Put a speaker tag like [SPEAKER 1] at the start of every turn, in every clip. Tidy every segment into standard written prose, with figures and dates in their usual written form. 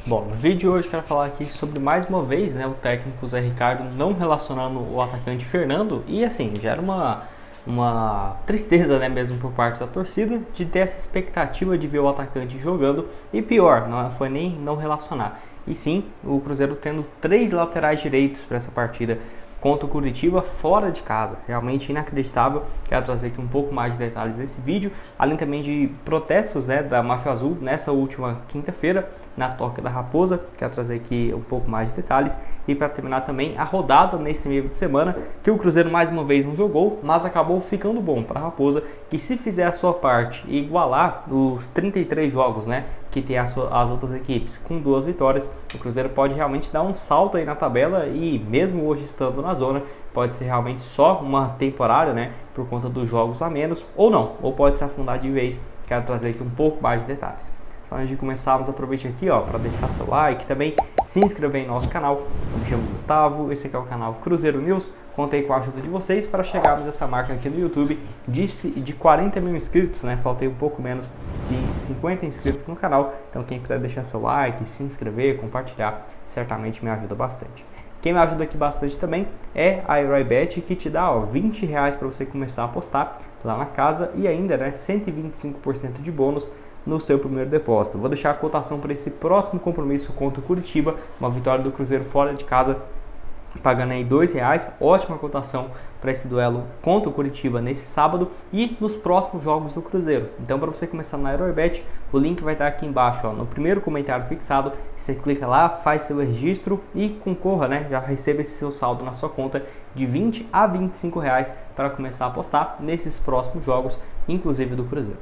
[SPEAKER 1] Bom, no vídeo de hoje quero falar aqui sobre mais uma vez, né, o técnico Zé Ricardo não relacionando o atacante Fernando e assim, gera uma tristeza, né, mesmo por parte da torcida de ter essa expectativa de ver o atacante jogando e pior, não foi nem não relacionar, e sim o Cruzeiro tendo 3 laterais direitos para essa partida contra o Curitiba fora de casa. Realmente inacreditável. Quero trazer aqui um pouco mais de detalhes nesse vídeo, além também de protestos, né, da Máfia Azul nessa última quinta-feira na Toca da Raposa. Quero trazer aqui um pouco mais de detalhes e para terminar também a rodada nesse meio de semana que o Cruzeiro mais uma vez não jogou, mas acabou ficando bom para a Raposa, que se fizer a sua parte e igualar os 33 jogos, né, que tem as outras equipes com 2 vitórias, o Cruzeiro pode realmente dar um salto aí na tabela e mesmo hoje estando na zona, pode ser realmente só uma temporária, né, por conta dos jogos a menos, ou não, ou pode se afundar de vez. Quero trazer aqui um pouco mais de detalhes. Só antes de começarmos, aproveite aqui para deixar seu like, também se inscrever em nosso canal. Eu me chamo Gustavo, esse aqui é o canal Cruzeiro News. Contei com a ajuda de vocês para chegarmos a essa marca aqui no YouTube de 40 mil inscritos, né? Faltei um pouco menos de 50 inscritos no canal. Então quem puder deixar seu like, se inscrever, compartilhar, certamente me ajuda bastante. Quem me ajuda aqui bastante também é a HeróiBet, que te dá R$20 para você começar a apostar lá na casa e ainda, né, 125% de bônus no seu primeiro depósito. Vou deixar a cotação para esse próximo compromisso contra o Curitiba, uma vitória do Cruzeiro fora de casa, pagando aí R$2, ótima cotação para esse duelo contra o Curitiba nesse sábado e nos próximos jogos do Cruzeiro. Então, para você começar na HeróiBet, o link vai estar aqui embaixo, no primeiro comentário fixado. Você clica lá, faz seu registro e concorra, né? Já receba esse seu saldo na sua conta de R$20 a R$25 para começar a apostar nesses próximos jogos, inclusive do Cruzeiro.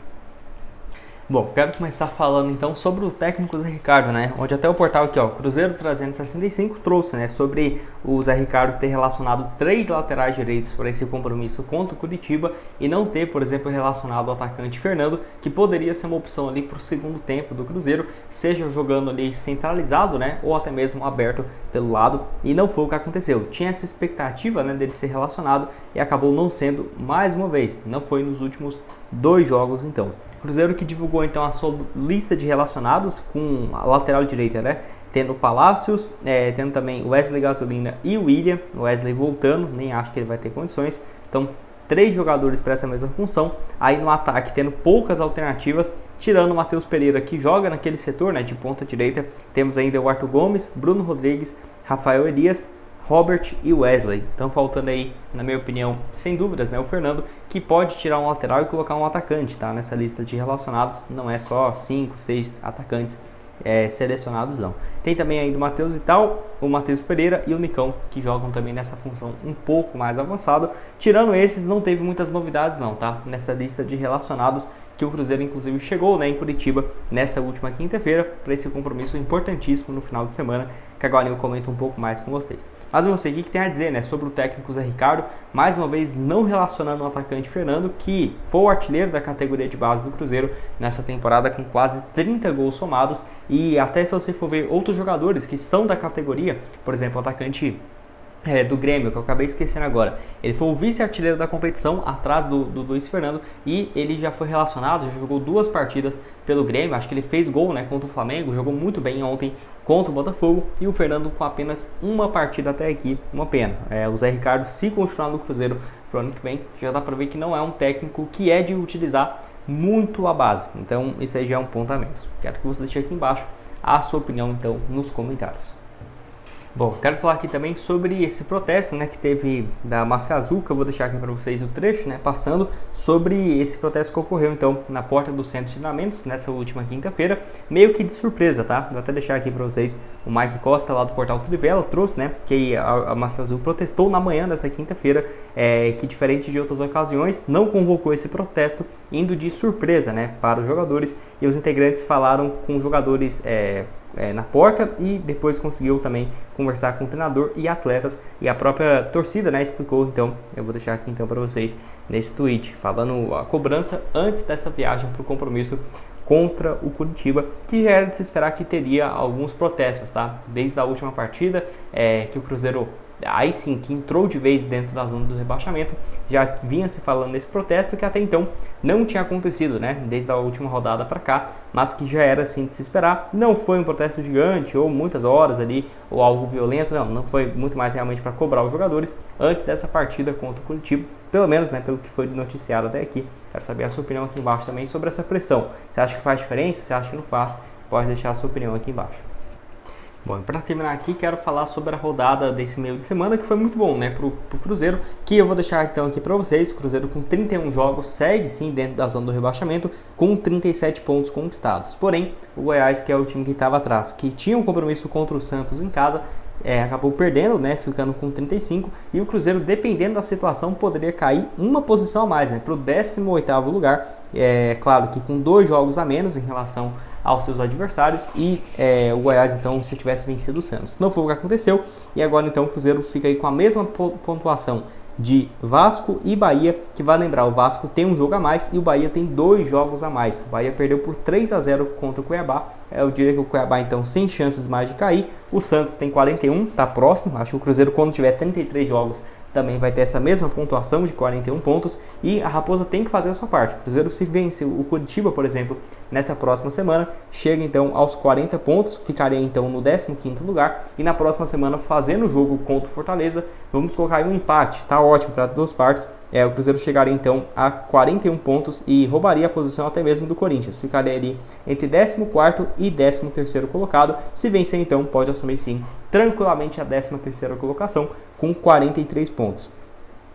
[SPEAKER 1] Bom, quero começar falando então sobre o técnico Zé Ricardo, né? Onde até o portal aqui, Cruzeiro 365 trouxe, né, sobre o Zé Ricardo ter relacionado 3 laterais direitos para esse compromisso contra o Curitiba e não ter, por exemplo, relacionado o atacante Fernando, que poderia ser uma opção ali para o segundo tempo do Cruzeiro, seja jogando ali centralizado, né, ou até mesmo aberto pelo lado, e não foi o que aconteceu. Tinha essa expectativa, né, dele ser relacionado e acabou não sendo mais uma vez. Não foi nos últimos 2 jogos então. Cruzeiro que divulgou então a sua lista de relacionados com a lateral direita, né? Tendo Palácios, tendo também Wesley Gasolina e o William. O Wesley voltando, nem acho que ele vai ter condições. Então, 3 jogadores para essa mesma função. Aí no ataque, tendo poucas alternativas, tirando o Matheus Pereira, que joga naquele setor, né, de ponta direita. Temos ainda o Arthur Gomes, Bruno Rodrigues, Rafael Elias, Robert e Wesley. Então faltando aí, na minha opinião, sem dúvidas, né, o Fernando, que pode tirar um lateral e colocar um atacante, tá? Nessa lista de relacionados, não é só 5, 6 atacantes selecionados, não. Tem também ainda o Matheus Vital, o Matheus Pereira e o Nicão, que jogam também nessa função um pouco mais avançada. Tirando esses, não teve muitas novidades não, tá? Nessa lista de relacionados, que o Cruzeiro inclusive chegou, né, em Curitiba nessa última quinta-feira para esse compromisso importantíssimo no final de semana, que agora eu comento um pouco mais com vocês. Mas você, o que tem a dizer, né, sobre o técnico Zé Ricardo, mais uma vez não relacionando o atacante Fernando, que foi o artilheiro da categoria de base do Cruzeiro nessa temporada com quase 30 gols somados, e até se você for ver outros jogadores que são da categoria, por exemplo, o atacante do Grêmio, que eu acabei esquecendo agora. Ele foi o vice-artilheiro da competição, atrás do Luiz Fernando, e ele já foi relacionado, já jogou 2 partidas pelo Grêmio. Acho que ele fez gol, né, contra o Flamengo, jogou muito bem ontem contra o Botafogo, e o Fernando com apenas uma partida até aqui, uma pena. O Zé Ricardo, se continuar no Cruzeiro pro ano que vem, já dá para ver que não é um técnico que é de utilizar muito a base. Então isso aí já é um ponto a menos. Quero que você deixe aqui embaixo a sua opinião então nos comentários. Bom, quero falar aqui também sobre esse protesto, né, que teve da Máfia Azul, que eu vou deixar aqui para vocês o trecho, né, passando sobre esse protesto que ocorreu então na porta do centro de treinamentos nessa última quinta-feira, meio que de surpresa, tá? Vou até deixar aqui para vocês o Mike Costa lá do portal Trivela trouxe, né, que a Máfia Azul protestou na manhã dessa quinta-feira, que diferente de outras ocasiões, não convocou esse protesto, indo de surpresa, né, para os jogadores, e os integrantes falaram com os jogadores na porta e depois conseguiu também conversar com o treinador e atletas, e a própria torcida, né, explicou. Então eu vou deixar aqui então para vocês nesse tweet, falando a cobrança antes dessa viagem para o compromisso contra o Curitiba, que já era de se esperar que teria alguns protestos, tá? Desde a última partida, que o Cruzeiro aí sim que entrou de vez dentro da zona do rebaixamento. Já vinha se falando nesse protesto que até então não tinha acontecido, né, desde a última rodada para cá, mas que já era assim de se esperar. Não foi um protesto gigante ou muitas horas ali ou algo violento, não foi muito mais realmente para cobrar os jogadores antes dessa partida contra o Curitiba, pelo menos, né, pelo que foi noticiado até aqui. Quero saber a sua opinião aqui embaixo também sobre essa pressão. Você acha que faz diferença? Você acha que não faz? Pode deixar a sua opinião aqui embaixo. Bom, para terminar aqui, quero falar sobre a rodada desse meio de semana, que foi muito bom, né, pro Cruzeiro, que eu vou deixar então aqui para vocês. O Cruzeiro com 31 jogos segue sim dentro da zona do rebaixamento, com 37 pontos conquistados. Porém, o Goiás, que é o time que estava atrás, que tinha um compromisso contra o Santos em casa, acabou perdendo, né, ficando com 35, e o Cruzeiro, dependendo da situação, poderia cair uma posição a mais, né, para o 18º lugar. Claro que com 2 jogos a menos em relação aos seus adversários, e o Goiás, então, se tivesse vencido o Santos. Não foi o que aconteceu, e agora então o Cruzeiro fica aí com a mesma pontuação de Vasco e Bahia, que vai lembrar, o Vasco tem um jogo a mais e o Bahia tem 2 jogos a mais. O Bahia perdeu por 3-0 contra o Cuiabá. Eu diria que o Cuiabá então sem chances mais de cair. O Santos tem 41, tá próximo. Acho que o Cruzeiro, quando tiver 33 jogos, também vai ter essa mesma pontuação de 41 pontos, e a Raposa tem que fazer a sua parte. O Cruzeiro, se vence o Curitiba, por exemplo, nessa próxima semana, chega então aos 40 pontos, ficaria então no 15º lugar, e na próxima semana, fazendo o jogo contra o Fortaleza, vamos colocar aí um empate, tá ótimo para as duas partes. O Cruzeiro chegaria então a 41 pontos e roubaria a posição até mesmo do Corinthians, ficaria ali entre 14º e 13º colocado. Se vencer então, pode assumir sim tranquilamente a 13ª colocação com 43 pontos.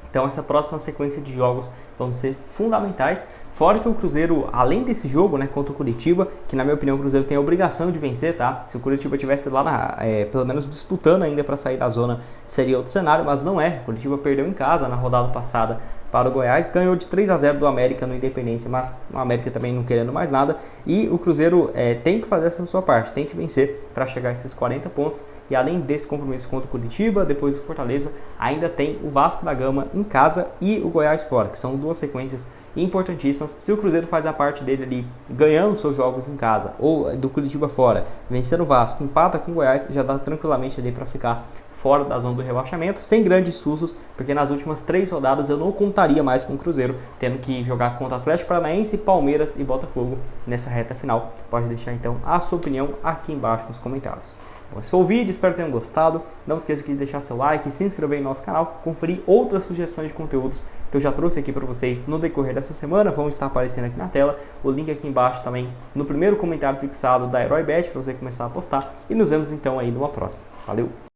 [SPEAKER 1] Então essa próxima sequência de jogos vão ser fundamentais, fora que o Cruzeiro, além desse jogo, né, contra o Curitiba, que na minha opinião o Cruzeiro tem a obrigação de vencer, tá? Se o Curitiba tivesse lá, pelo menos disputando ainda para sair da zona, seria outro cenário, mas não é. O Curitiba perdeu em casa na rodada passada para o Goiás, ganhou de 3-0 do América no Independência, mas o América também não querendo mais nada, e o Cruzeiro tem que fazer essa sua parte, tem que vencer para chegar a esses 40 pontos, e além desse compromisso contra o Curitiba, depois o Fortaleza, ainda tem o Vasco da Gama em casa e o Goiás fora, que são 2 sequências importantíssimas. Se o Cruzeiro faz a parte dele ali, ganhando seus jogos em casa, ou do Curitiba fora, vencendo o Vasco, empata com o Goiás, já dá tranquilamente ali para ficar fora da zona do rebaixamento, sem grandes sustos, porque nas últimas 3 rodadas eu não contaria mais com o Cruzeiro, tendo que jogar contra Atlético Paranaense, Palmeiras e Botafogo nessa reta final. Pode deixar então a sua opinião aqui embaixo nos comentários. Bom, esse foi o vídeo, espero que tenham gostado. Não esqueça de deixar seu like, se inscrever em nosso canal, conferir outras sugestões de conteúdos que eu já trouxe aqui para vocês no decorrer dessa semana, vão estar aparecendo aqui na tela. O link aqui embaixo também no primeiro comentário fixado da Herói Bet para você começar a postar. E nos vemos então aí numa próxima. Valeu!